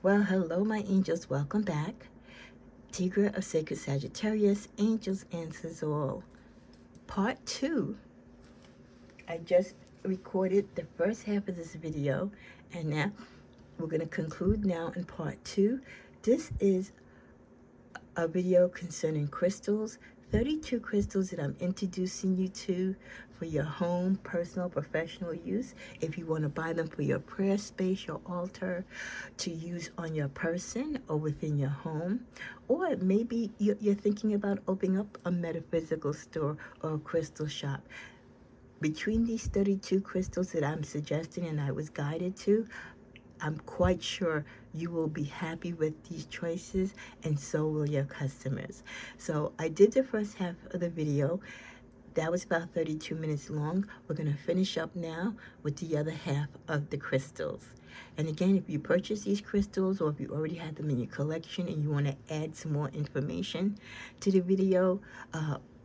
Well, hello, my angels. Welcome back. Tigra of Sacred Sagittarius, Angels Answers All. Part 2. I just recorded the first half of this video, and now we're going to conclude now in part 2. This is a video concerning crystals. 32 crystals that I'm introducing you to for your home, personal, professional use. If you want to buy them for your prayer space, your altar, to use on your person or within your home. Or maybe you're thinking about opening up a metaphysical store or a crystal shop. Between these 32 crystals that I'm suggesting and I was guided to, I'm quite sure you will be happy with these choices, and so will your customers. So I did the first half of the video. That was about 32 minutes long. We're going to finish up now with the other half of the crystals. And again, if you purchase these crystals or if you already have them in your collection and you want to add some more information to the video,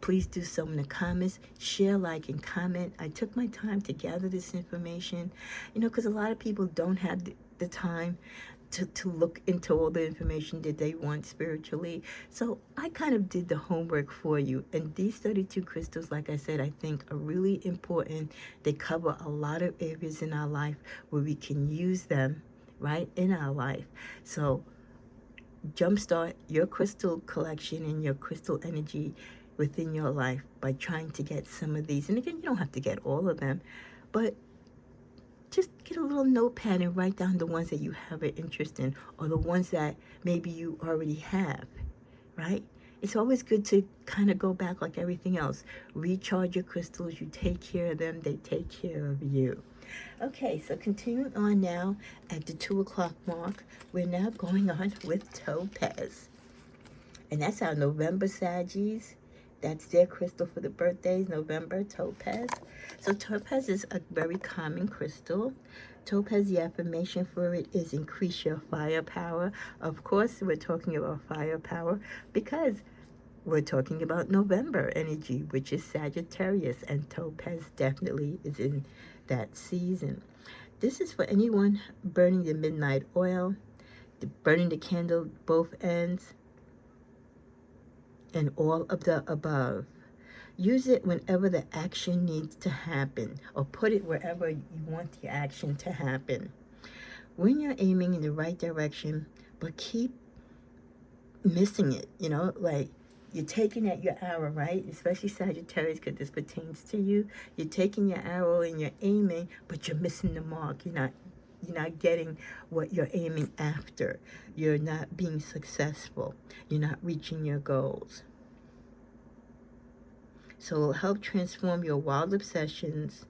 please do so in the comments. Share, like, and comment. I took my time to gather this information, because a lot of people don't have the time to look into all the information that they want spiritually. So I kind of did the homework for you. And these 32 crystals, like I said, I think are really important. They cover a lot of areas in our life where we can use them, right, in our life. So jumpstart your crystal collection and your crystal energy within your life by trying to get some of these. And again, you don't have to get all of them, but just get a little notepad and write down the ones that you have an interest in or the ones that maybe you already have, right? It's always good to kind of go back like everything else. Recharge your crystals. You take care of them. They take care of you. Okay, so continuing on now at the 2 o'clock mark, we're now going on with Topaz. And that's our November Saggies. That's their crystal for the birthdays, November, Topaz. So Topaz is a very common crystal. Topaz, the affirmation for it is increase your firepower. Of course, we're talking about firepower because we're talking about November energy, which is Sagittarius, and Topaz definitely is in that season. This is for anyone burning the midnight oil, burning the candle both ends, and all of the above. Use it whenever the action needs to happen, or put it wherever you want the action to happen. When you're aiming in the right direction, but keep missing it, like you're taking at your arrow, right? Especially Sagittarius, because this pertains to you. You're taking your arrow and you're aiming, but you're missing the mark. You're not getting what you're aiming after. You're not being successful. You're not reaching your goals. So it'll help transform your wild obsessions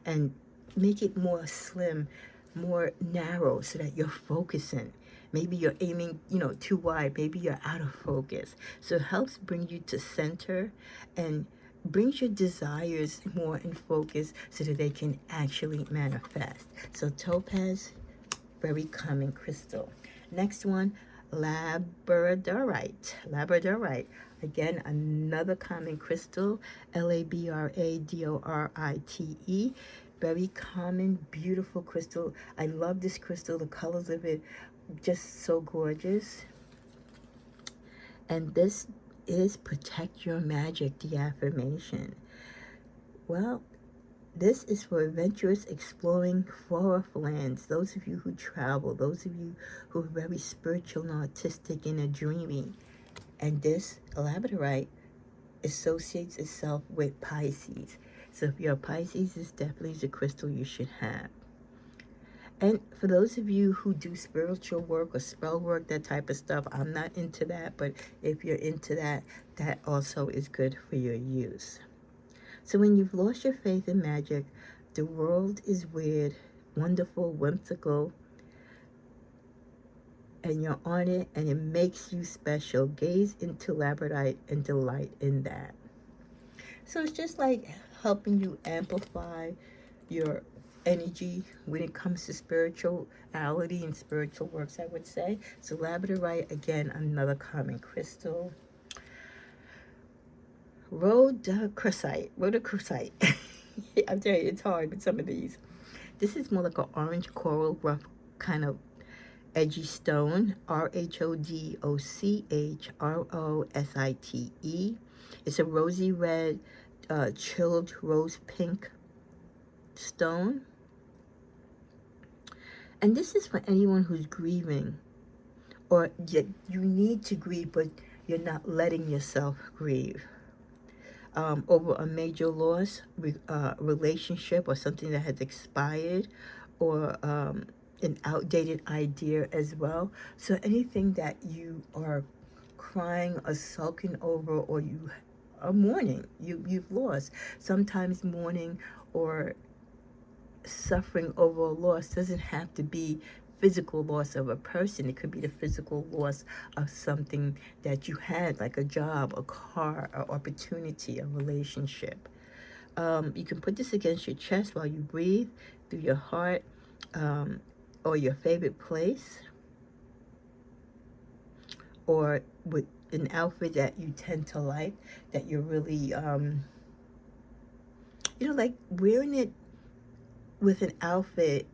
and make it more slim, more narrow, so that you're focusing. Maybe you're aiming, too wide. Maybe you're out of focus. So it helps bring you to center and brings your desires more in focus so that they can actually manifest. So Topaz, very common crystal. Next one, labradorite. Labradorite. Again, another common crystal, Labradorite. Very common, beautiful crystal. I love this crystal. The colors of it, just so gorgeous. And this is protect your magic, the affirmation. Well, this is for adventurous exploring far off lands. Those of you who travel, those of you who are very spiritual and artistic and are dreamy. And this labradorite associates itself with Pisces. So if you're a Pisces, this definitely is a crystal you should have. And for those of you who do spiritual work or spell work, that type of stuff, I'm not into that, but if you're into that, that also is good for your use. So when you've lost your faith in magic, the world is weird, wonderful, whimsical, and you're on it, and it makes you special. Gaze into labradorite and delight in that. So it's just like helping you amplify your energy when it comes to spirituality and spiritual works, I would say. So labradorite, again, another common crystal. Rhodochrosite. I'm telling you, it's hard with some of these. This is more like an orange coral rough kind of Edgy Stone, RHODOCHROSITE. It's a rosy red, chilled rose pink stone. And this is for anyone who's grieving, or you need to grieve, but you're not letting yourself grieve. Over a major loss, relationship, or something that has expired, or an outdated idea as well. So anything that you are crying or sulking over, or you are mourning, you've lost. Sometimes mourning or suffering over a loss doesn't have to be physical loss of a person. It could be the physical loss of something that you had, like a job, a car, an opportunity, a relationship. You can put this against your chest while you breathe, through your heart, or your favorite place, or with an outfit that you tend to like, that you're really, like wearing it with an outfit.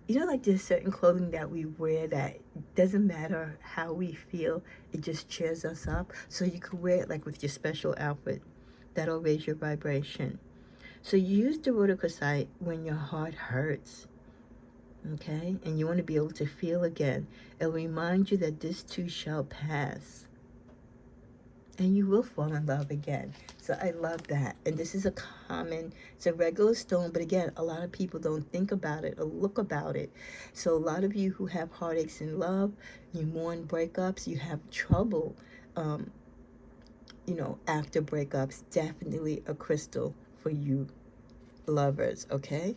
Like there's certain clothing that we wear that doesn't matter how we feel, it just cheers us up. So you could wear it like with your special outfit. That'll raise your vibration. So use the rhodochrosite when your heart hurts, okay? And you want to be able to feel again. It'll remind you that this too shall pass. And you will fall in love again. So I love that. And this is it's a regular stone, but again, a lot of people don't think about it or look about it. So a lot of you who have heartaches in love, you mourn breakups, you have trouble, after breakups, definitely a crystal for you lovers, okay?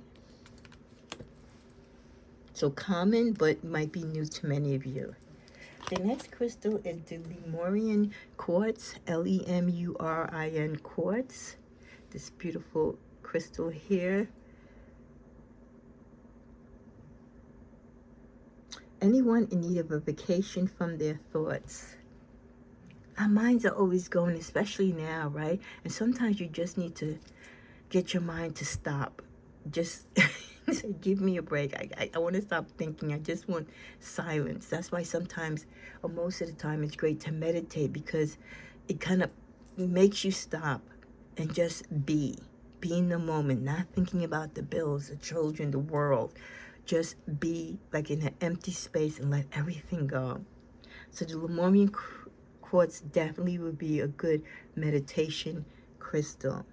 So common, but might be new to many of you. The next crystal is the Lemurian quartz, Lemurin quartz. This beautiful crystal here. Anyone in need of a vacation from their thoughts. Our minds are always going, especially now, right? And sometimes you just need to get your mind to stop. Just say, give me a break. I want to stop thinking. I just want silence. That's why sometimes, or most of the time, it's great to meditate, because it kind of makes you stop and just be in the moment, not thinking about the bills, the children, the world. Just be like in an empty space and let everything go. So the Lemurian quartz definitely would be a good meditation crystal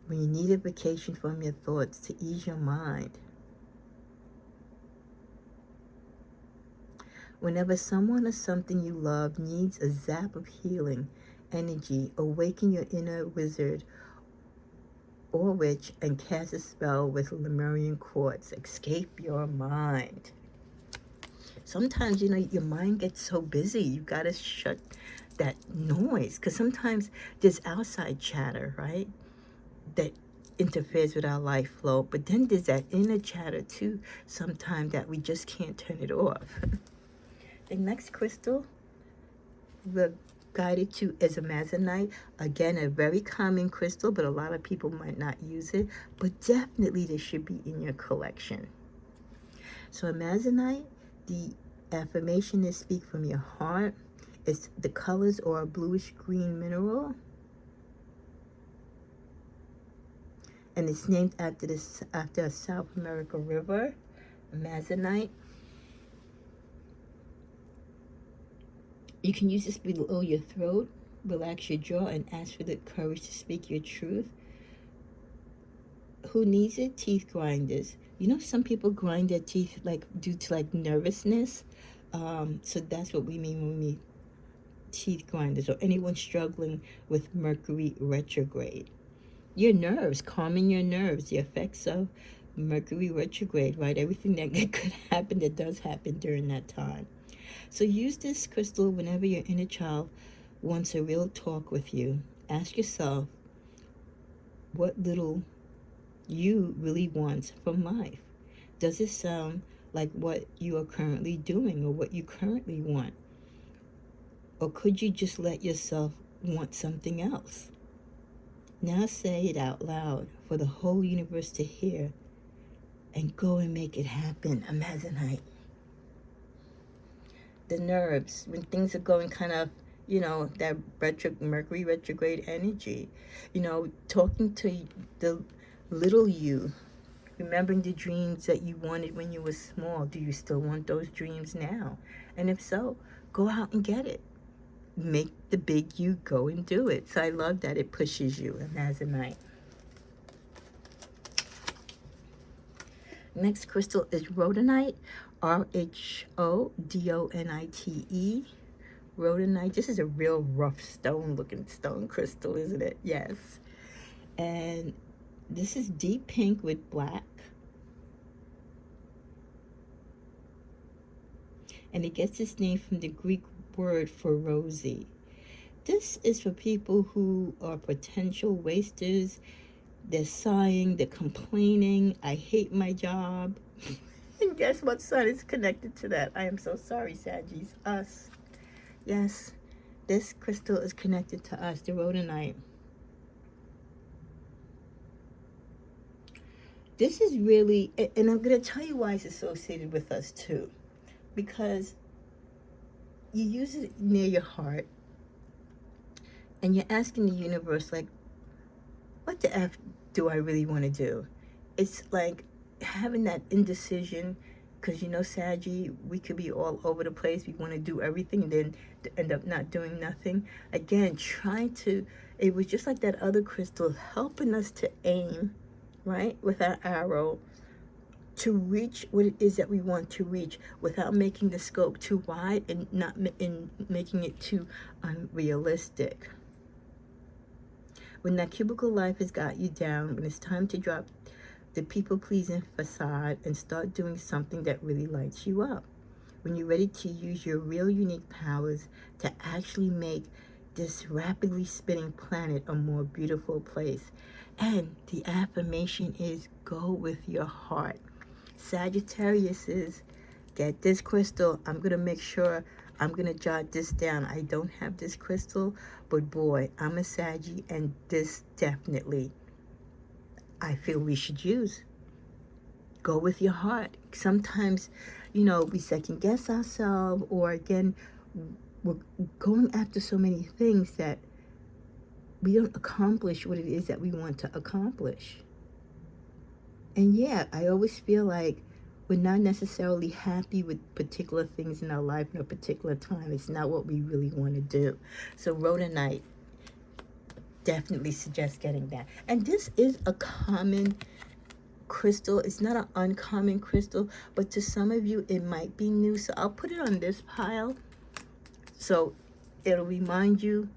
when you need a vacation from your thoughts, to ease your mind. Whenever someone or something you love needs a zap of healing energy, awaken your inner wizard or witch and cast a spell with Lemurian quartz. Escape your mind. Sometimes, your mind gets so busy, you got to shut that noise, because sometimes there's outside chatter, right, that interferes with our life flow. But then there's that inner chatter too, sometimes, that we just can't turn it off. The next crystal we're guided to is amazonite. Again, a very common crystal, but a lot of people might not use it. But definitely this should be in your collection. So amazonite, the affirmation is speak from your heart. It's the colors or a bluish green mineral. And it's named after a South America river, amazonite. You can use this below your throat, relax your jaw, and ask for the courage to speak your truth. Who needs it? Teeth grinders. Some people grind their teeth due to nervousness. So that's what we mean when we mean teeth grinders, or anyone struggling with Mercury retrograde. Your nerves, calming your nerves, the effects of Mercury retrograde, right? Everything that could happen, that does happen during that time. So use this crystal whenever your inner child wants a real talk with you. Ask yourself what little you really want from life. Does it sound like what you are currently doing, or what you currently want? Or could you just let yourself want something else? Now say it out loud for the whole universe to hear, and go and make it happen, amazonite. the nerves, when things are going kind of, that Mercury retrograde energy, talking to the little you, remembering the dreams that you wanted when you were small. Do you still want those dreams now? And if so, go out and get it. Make the big you go and do it. So I love that it pushes you, Amazonite. Next crystal is rhodonite, Rhodonite. Rhodonite. This is a real rough looking stone crystal, isn't it? Yes. And this is deep pink with black. And it gets its name from the Greek word for rosy. This is for people who are potential wasters. They're sighing, they're complaining, I hate my job. And guess what sun is connected to that? I am so sorry, Saggies. Us. Yes, this crystal is connected to us, the rhodonite. This is really, and I'm going to tell you why it's associated with us too. Because you use it near your heart, and you're asking the universe, like, what the F do I really want to do? It's like having that indecision, because Saggy, we could be all over the place. We want to do everything and then end up not doing nothing. Again, it was just like that other crystal, helping us to aim, right, with our arrow, to reach what it is that we want to reach without making the scope too wide and not making it too unrealistic. When that cubicle life has got you down, when it's time to drop the people-pleasing facade and start doing something that really lights you up, when you're ready to use your real unique powers to actually make this rapidly spinning planet a more beautiful place. And the affirmation is, go with your heart. Sagittariuses, get this crystal. I'm going to make sure I'm going to jot this down. I don't have this crystal, but boy, I'm a Saggy, and this definitely I feel we should use. Go with your heart. Sometimes, we second guess ourselves, or again, we're going after so many things that we don't accomplish what it is that we want to accomplish. And yeah, I always feel like we're not necessarily happy with particular things in our life in a particular time. It's not what we really want to do. So rhodonite, definitely suggest getting that. And this is a common crystal. It's not an uncommon crystal, but to some of you it might be new. So I'll put it on this pile, so it'll remind you,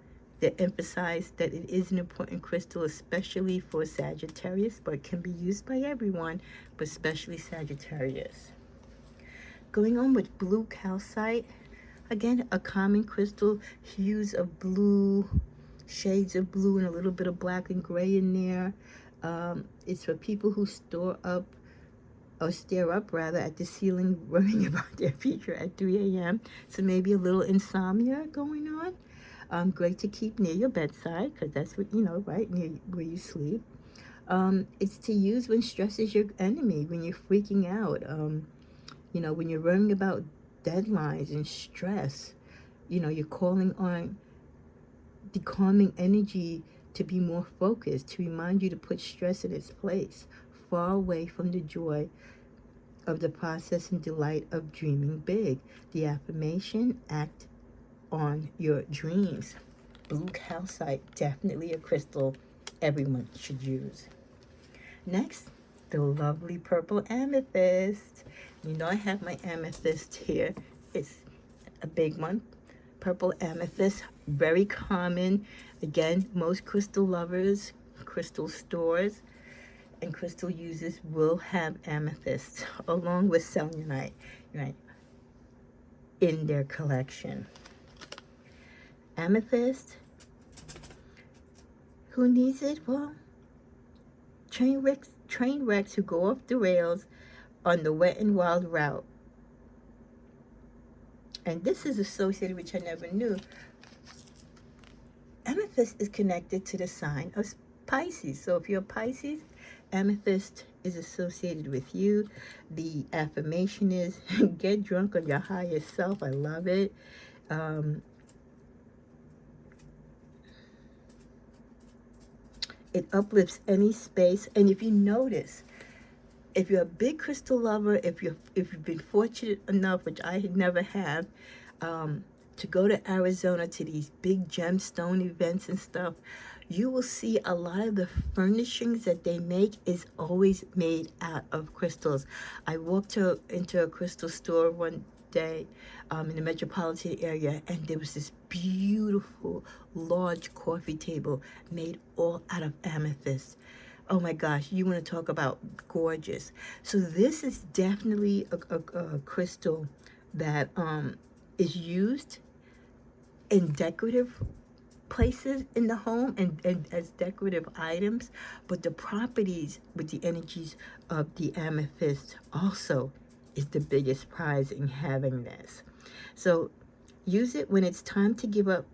to emphasize that it is an important crystal, especially for Sagittarius, but it can be used by everyone, but especially Sagittarius. Going on with blue calcite, again, a common crystal, hues of blue, shades of blue, and a little bit of black and gray in there. It's for people who stare up rather at the ceiling, worrying about their future at 3 a.m. So maybe a little insomnia going on. Great to keep near your bedside, because that's what, right near where you sleep. It's to use when stress is your enemy, when you're freaking out, when you're worrying about deadlines and stress. You're calling on the calming energy to be more focused, to remind you to put stress in its place, far away from the joy of the process and delight of dreaming big. The affirmation, act on your dreams. Blue calcite, definitely a crystal everyone should use. Next, the lovely purple amethyst. I have my amethyst here. It's a big one. Purple amethyst, very common. Again, most crystal lovers, crystal stores, and crystal users will have amethyst along with selenite, right, in their collection. Amethyst, who needs it? Well, train wrecks who go off the rails on the wet and wild route. And this is associated, which I never knew. Amethyst is connected to the sign of Pisces. So if you're a Pisces, amethyst is associated with you. The affirmation is get drunk on your highest self. I love it. It uplifts any space. And if you notice, if you're a big crystal lover, if you've been fortunate enough, which I never have, to go to Arizona to these big gemstone events and stuff, you will see a lot of the furnishings that they make is always made out of crystals. I walked into a crystal store one day in the metropolitan area, and there was this beautiful large coffee table made all out of amethyst. Oh my gosh, you want to talk about gorgeous. So this is definitely a crystal that is used in decorative places in the home and as decorative items, but the properties with the energies of the amethyst also is the biggest prize in having this. So use it when it's time to give up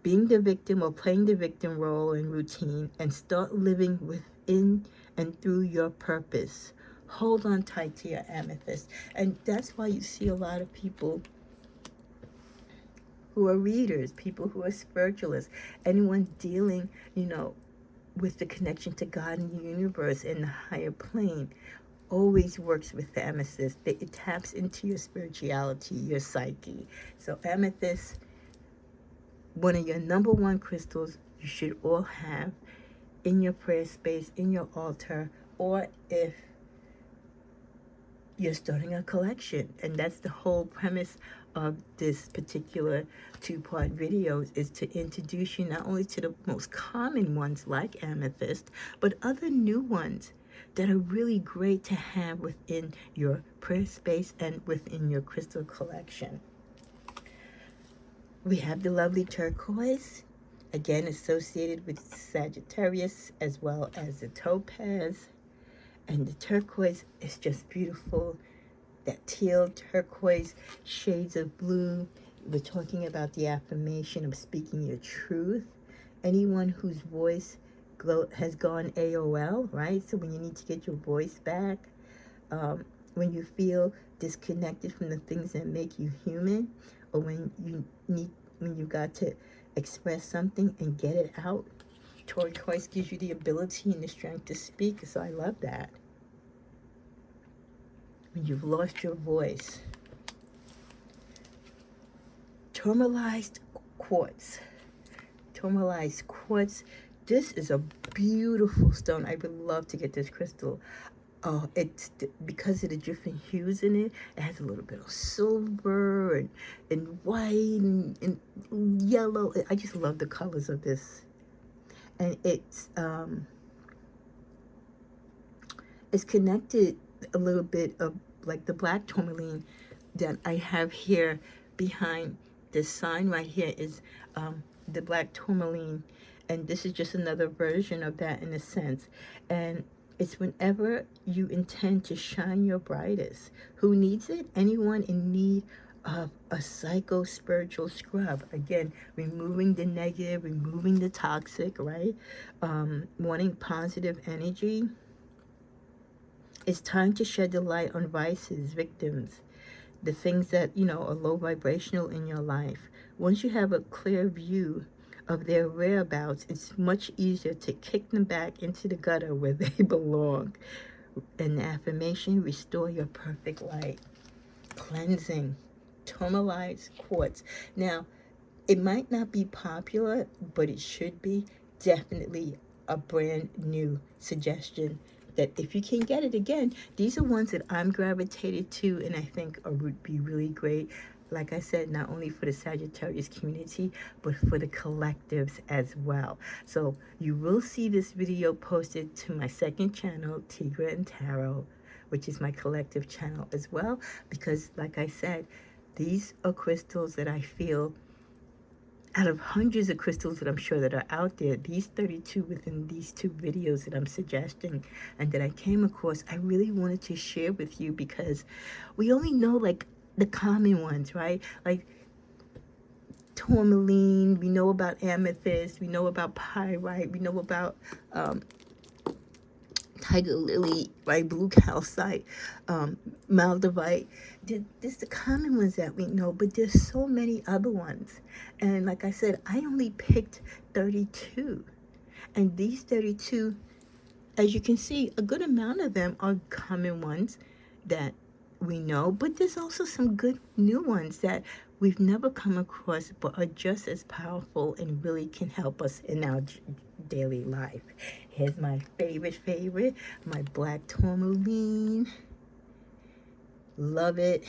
being the victim or playing the victim role and routine and start living within and through your purpose. Hold on tight to your amethyst. And that's why you see a lot of people who are readers, people who are spiritualists, anyone dealing, with the connection to God and the universe and the higher plane always works with the amethyst. It taps into your spirituality, your psyche. So amethyst, one of your number one crystals you should all have in your prayer space, in your altar, or if you're starting a collection. And that's the whole premise of this particular two-part video, is to introduce you not only to the most common ones like amethyst, but other new ones that are really great to have within your prayer space and within your crystal collection. We have the lovely turquoise, again associated with Sagittarius, as well as the topaz. And the turquoise is just beautiful. That teal, turquoise, shades of blue. We're talking about the affirmation of speaking your truth. Anyone whose voice has gone AOL, right? So when you need to get your voice back, when you feel disconnected from the things that make you human, or when you got to express something and get it out, turquoise gives you the ability and the strength to speak. So I love that. When you've lost your voice, tourmalined quartz. Tourmalined quartz. This is a beautiful stone. I would love to get this crystal. It's because of the different hues in it. It has a little bit of silver and white and yellow. I just love the colors of this. And it's connected a little bit of like the black tourmaline that I have here behind this sign right here is the black tourmaline, and this is just another version of that in a sense. And it's whenever you intend to shine your brightest. Who needs it? Anyone in need of a psycho-spiritual scrub. Again, removing the negative, removing the toxic, right? Wanting positive energy. It's time to shed the light on vices, victims, the things that, are low vibrational in your life. Once you have a clear view of their whereabouts, it's much easier to kick them back into the gutter where they belong. An affirmation, restore your perfect light. Cleansing, tourmalined quartz. Now, it might not be popular, but it should be. Definitely a brand new suggestion that if you can get it, again, these are ones that I'm gravitated to and I think would be really great. Like I said, not only for the Sagittarius community, but for the collectives as well. So you will see this video posted to my second channel, Tigra and Tarot, which is my collective channel as well, because like I said, these are crystals that I feel, out of hundreds of crystals that I'm sure that are out there, these 32 within these two videos that I'm suggesting and that I came across, I really wanted to share with you because we only know like the common ones, right? Like tourmaline, we know about amethyst, we know about pyrite, we know about tiger lily, right? Blue calcite, Maldavite. There's the common ones that we know, but there's so many other ones. And like I said, I only picked 32. And these 32, as you can see, a good amount of them are common ones that we know, but there's also some good new ones that we've never come across but are just as powerful and really can help us in our daily life. Here's my favorite, my black tourmaline. Love it.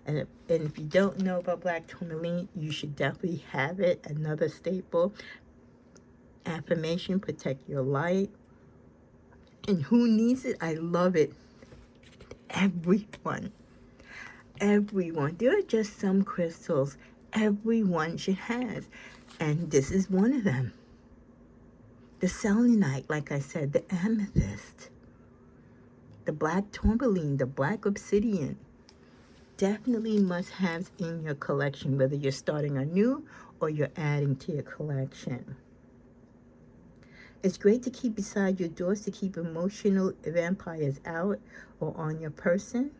And if you don't know about black tourmaline, you should definitely have it. Another staple. Affirmation, protect your light. And who needs it? I love it. Everyone. There are just some crystals everyone should have. And this is one of them. The selenite, like I said, the amethyst, the black tourmaline, the black obsidian. Definitely must have in your collection, whether you're starting anew or you're adding to your collection. It's great to keep beside your doors to keep emotional vampires out or on your person,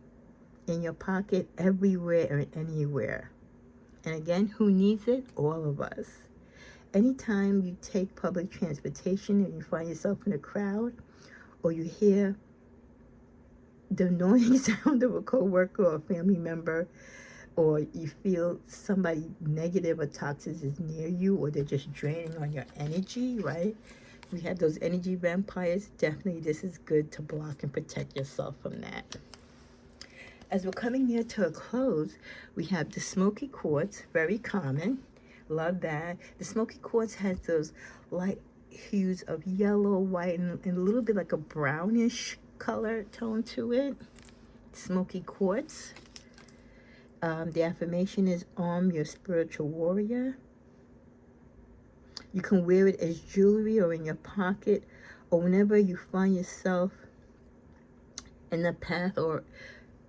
in your pocket, everywhere and anywhere. And again, who needs it? All of us. Anytime you take public transportation and you find yourself in a crowd, or you hear the annoying sound of a coworker or a family member, or you feel somebody negative or toxic is near you, or they're just draining on your energy, right? We have those energy vampires. Definitely this is good to block and protect yourself from that. As we're coming near to a close, we have the smoky quartz, very common. Love that. The smoky quartz has those light hues of yellow, white, and a little bit like a brownish color tone to it. Smoky quartz. The affirmation is arm your spiritual warrior. You can wear it as jewelry or in your pocket, or whenever you find yourself in the path or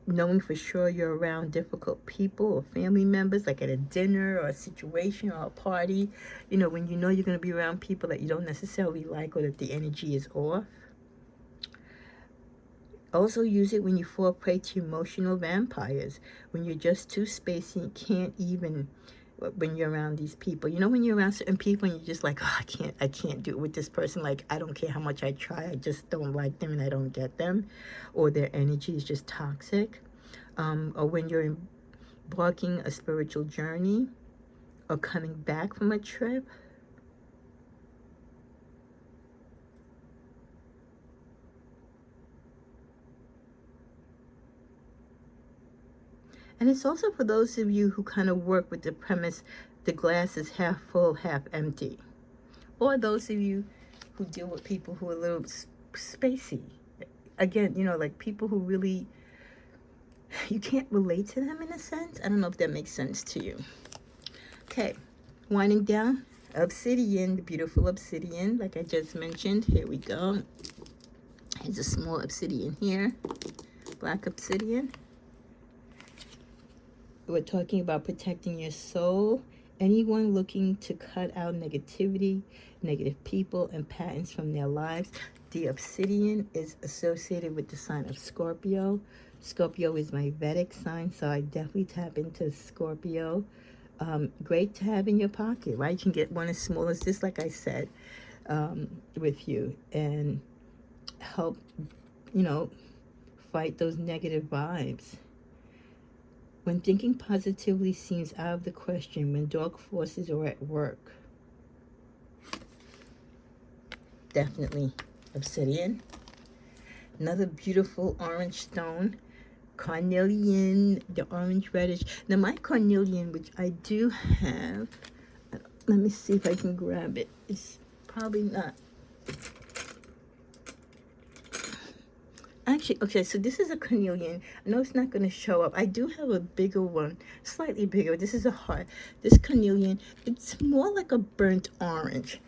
knowing for sure you're around difficult people or family members, like at a dinner or a situation or a party, you know, when you know you're going to be around people that you don't necessarily like or that the energy is off. Also use it when you fall prey to emotional vampires, when you're just too spacey and can't even, when you're around these people. You know, when you're around certain people and you're just like, oh, I can't do it with this person. Like, I don't care how much I try. I just don't like them and I don't get them. Or their energy is just toxic. Or when you're embarking a spiritual journey or coming back from a trip. And it's also for those of you who kind of work with the premise, the glass is half full, half empty. Or those of you who deal with people who are a little spacey. Again, you know, like people who really, you can't relate to them in a sense. I don't know if that makes sense to you. Okay, winding down, obsidian, the beautiful obsidian, like I just mentioned. Here we go. There's a small obsidian here, black obsidian. We're talking about protecting your soul. Anyone looking to cut out negativity, negative people, and patterns from their lives. The obsidian is associated with the sign of Scorpio. Scorpio is my Vedic sign, so I definitely tap into Scorpio. Great to have in your pocket, right? You can get one as small as this, like I said, with you, and help, you know, fight those negative vibes. When thinking positively seems out of the question, when dark forces are at work. Definitely obsidian. Another beautiful orange stone, carnelian, the orange reddish. Now my carnelian, which I do have, let me see if I can grab it. It's probably not. Actually, okay, so this is a carnelian. I know it's not going to show up. I do have a bigger one, slightly bigger. This is a heart. This carnelian, it's more like a burnt orange.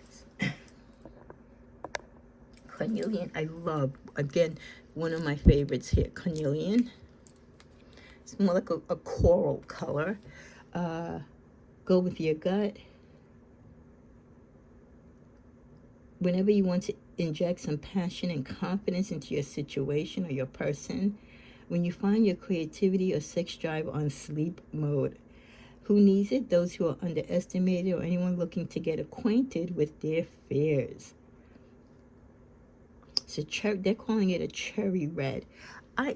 Carnelian, I love. Again, one of my favorites here, carnelian. It's more like a coral color. Go with your gut. Whenever you want to inject some passion and confidence into your situation or your person. When you find your creativity or sex drive on sleep mode, who needs it? Those who are underestimated or anyone looking to get acquainted with their fears. So they're calling it a cherry red.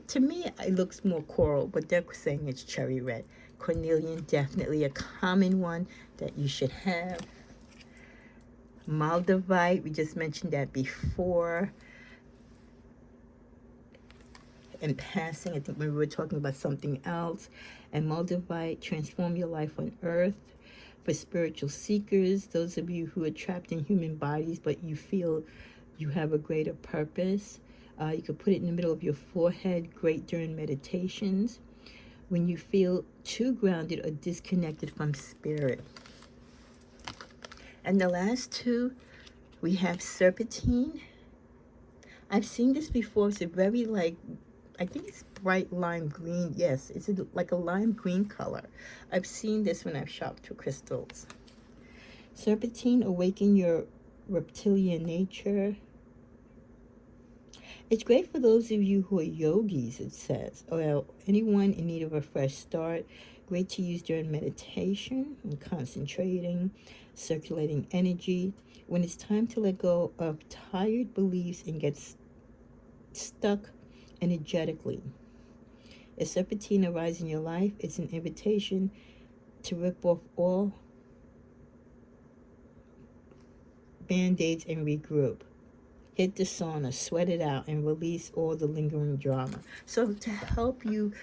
To me, it looks more coral, but they're saying it's cherry red. Cornelian, definitely a common one that you should have. Moldavite, we just mentioned that before. In passing, I think we were talking about something else. And Moldavite, transform your life on earth. For spiritual seekers, those of you who are trapped in human bodies, but you feel you have a greater purpose. You could put it in the middle of your forehead, great during meditations. When you feel too grounded or disconnected from spirit. And the last two, we have serpentine. I've seen this before. It's a very I think it's bright lime green. Yes, it's like a lime green color. I've seen this when I've shopped for crystals. Serpentine, awaken your reptilian nature. It's great for those of you who are yogis, it says, or anyone in need of a fresh start. Great to use during meditation and concentrating, circulating energy. When it's time to let go of tired beliefs and get stuck energetically. If serpentine arises in your life, it's an invitation to rip off all band-aids and regroup. Hit the sauna, sweat it out, and release all the lingering drama. So to help you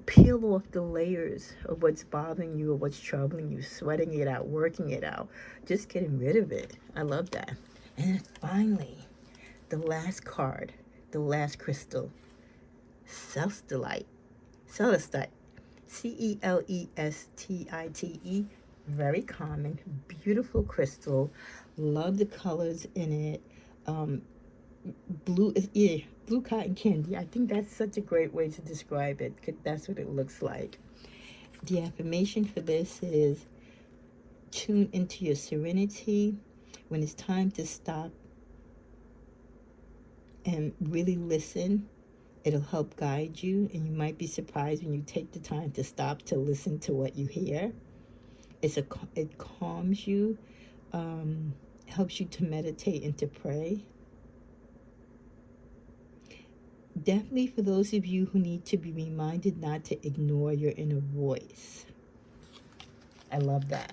peel off the layers of what's bothering you or what's troubling you, sweating it out, working it out, just getting rid of it. I love that. And then finally, the last card, the last crystal, Celestite. Celestite. Celestite. Very common, beautiful crystal. Love the colors in it. Blue cotton candy. I think that's such a great way to describe it. That's what it looks like. The affirmation for this is tune into your serenity. When it's time to stop and really listen, it'll help guide you, and you might be surprised when you take the time to stop to listen to what you hear. It calms you, helps you to meditate and to pray. Definitely for those of you who need to be reminded not to ignore your inner voice. I love that.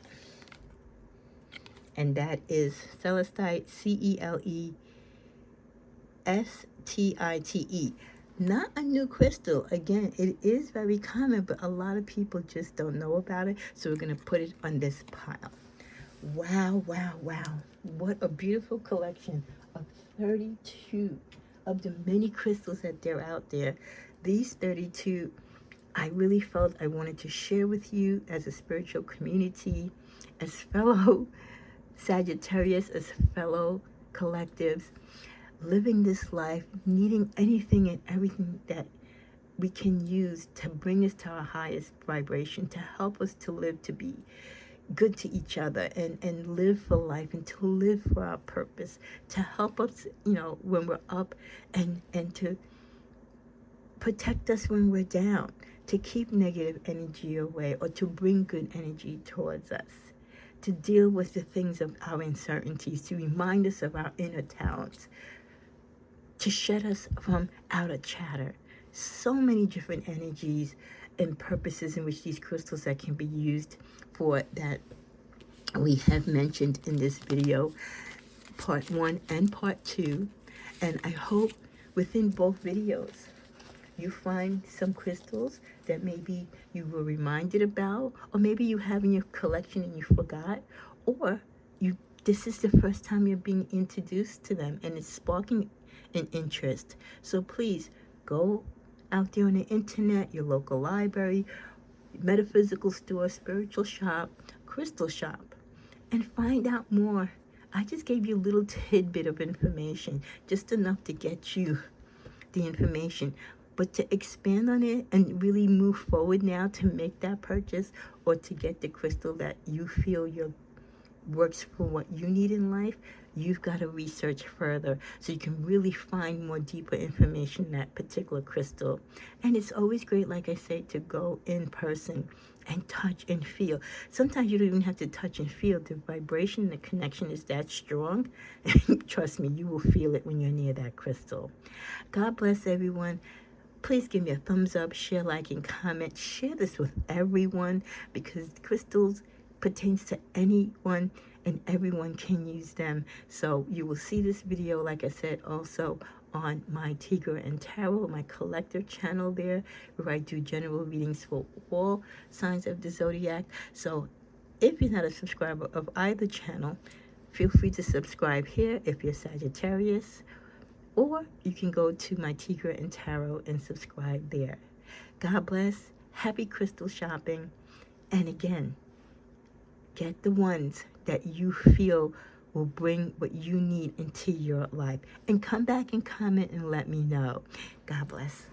And that is Celestite, Celestite. Not a new crystal. Again, it is very common, but a lot of people just don't know about it. So we're going to put it on this pile. Wow, wow, wow. What a beautiful collection of 32 of the many crystals that they're out there. These 32, I really felt I wanted to share with you as a spiritual community, as fellow Sagittarius, as fellow collectives, living this life, needing anything and everything that we can use to bring us to our highest vibration, to help us to live, to be good to each other, and live for life, and to live for our purpose, to help us, when we're up, and to protect us when we're down, to keep negative energy away or to bring good energy towards us, to deal with the things of our uncertainties, to remind us of our inner talents, to shed us from outer chatter. So many different energies and purposes in which these crystals that can be used for that we have mentioned in this video, part 1 and part 2. And I hope within both videos you find some crystals that maybe you were reminded about, or maybe you have in your collection and you forgot, or this is the first time you're being introduced to them and it's sparking an interest. So please go out there on the internet, your local library, metaphysical store, spiritual shop, crystal shop, and find out more. I just gave you a little tidbit of information, just enough to get you the information. But to expand on it and really move forward now to make that purchase or to get the crystal that you feel you're works for what you need in life, you've got to research further so you can really find more deeper information in that particular crystal. And it's always great, like I say, to go in person and touch and feel. Sometimes you don't even have to touch and feel. The vibration, the connection is that strong. Trust me, you will feel it when you're near that crystal. God bless everyone. Please give me a thumbs up, share, like, and comment. Share this with everyone because crystals pertains to anyone and everyone can use them. So you will see this video, like I said, also on my Tigra and Tarot, my collector channel there, where I do general readings for all signs of the zodiac. So if you're not a subscriber of either channel, feel free to subscribe here if you're Sagittarius, or you can go to my Tigra and Tarot and subscribe there. God bless. Happy crystal shopping. And again, get the ones that you feel will bring what you need into your life. And come back and comment and let me know. God bless.